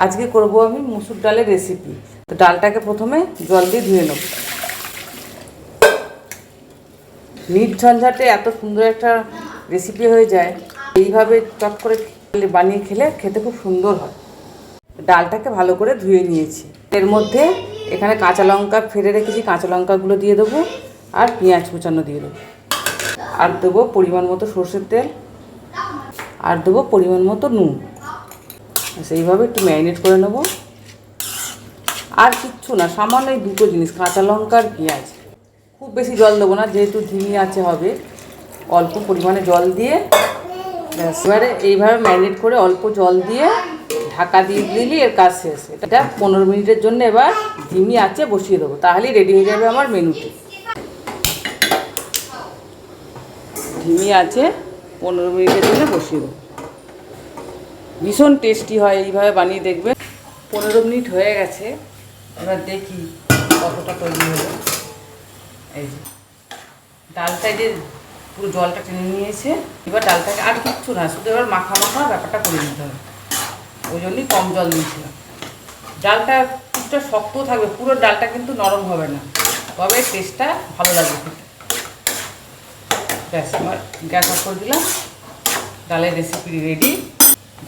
আজকে করব আমি মুসুর ডালের রেসিপি। তো ডালটাকে প্রথমে জল দিয়ে ধুয়ে নেব। নিট ঝঞ্ঝাটে এত সুন্দর একটা রেসিপি হয়ে যায়, এইভাবে চট করে বানিয়ে খেলে খেতে খুব সুন্দর হয়। ডালটাকে ভালো করে ধুয়ে নিয়েছি। এর মধ্যে এখানে কাঁচা লঙ্কা ফেলে রেখেছি, কাঁচা লঙ্কাগুলো দিয়ে দেবো, আর পেঁয়াজ কুচানো দিয়ে দেবো, আর দেবো পরিমাণ মতো সর্ষের তেল, আর দেবো পরিমাণ মতো নুন। সেইভাবে একটু ম্যারিনেট করে নেবো। আর কিচ্ছু না, সামান্য এই দুটো জিনিস, কাঁচা লঙ্কা আর পেঁয়াজ। খুব বেশি জল দেবো না, যেহেতু ধিমি আছে হবে। অল্প পরিমাণে জল দিয়ে এবারে এইভাবে ম্যারিনেট করে অল্প জল দিয়ে ঢাকা দিয়ে দিলেই এর কাজ শেষ। এটা 15 মিনিটের জন্য এবার ধিমি আঁচে বসিয়ে দেবো, তাহলেই রেডি হয়ে যাবে আমার মেনুটি। ধিমি আঁচে 15 মিনিটের জন্য বসিয়ে দেবো। ভীষণ টেস্টি হয়, এইভাবে বানিয়ে দেখবেন। 15 মিনিট হয়ে গেছে, এবার দেখি কতটা তৈরি হলো। এই যে ডালটা যে পুরো জলটা টেনে নিয়েছে, এবার ডালটাকে আর কিচ্ছু না, শুধু এবার মাখা মাখা ব্যাপারটা করে নিতে হবে। ওই জন্যই কম জল দিয়েছিলাম। ডালটা কিছুটা শক্ত থাকবে, পুরো ডালটা কিন্তু নরম হবে না, তবে টেস্টটা ভালো লাগবে খেতে। ব্যাস, আমার গ্যাস অফ করে দিলাম। ডালের রেসিপি রেডি।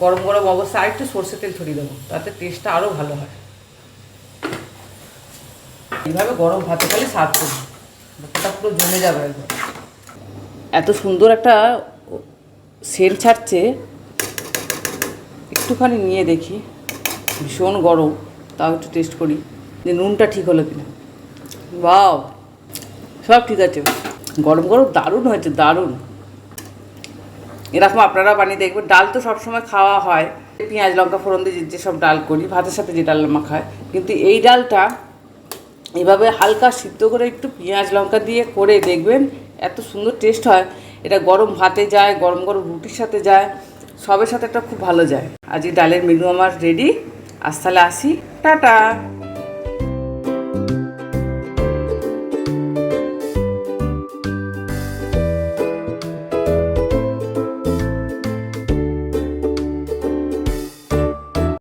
গরম গরম অবস্থায় আরেকটু সর্ষে তেল ছড়িয়ে দেবো, তাতে টেস্টটা আরও ভালো হয়। এইভাবে গরম ভাতে খালি সার্ভ করবো, ব্যাপারটা পুরো জমে যাবে একবার। এত সুন্দর একটা সেন্ট ছাড়ছে। একটুখানি নিয়ে দেখি, ভীষণ গরম, তাও একটু টেস্ট করি যে নুনটা ঠিক হলো কিনা। বাও, সব ঠিক আছে, গরম গরম দারুণ হয়েছে, দারুণ। এরকম আপনারা বানিয়ে দেখবেন। ডাল তো সবসময় খাওয়া হয়, পেঁয়াজ লঙ্কা ফোড়ন দিয়ে যেসব ডাল করি, ভাতের সাথে যে ডাল মাখায়, কিন্তু এই ডালটা এভাবে হালকা সিদ্ধ করে একটু পেঁয়াজ লঙ্কা দিয়ে করে দেখবেন, এত সুন্দর টেস্ট হয়। এটা গরম ভাতে যায়, গরম গরম রুটির সাথে যায়, সবের সাথে একটা খুব ভালো যায়। আজ এই ডালের মেনু আমার রেডি। আজ তাহলে আসি, টাটা।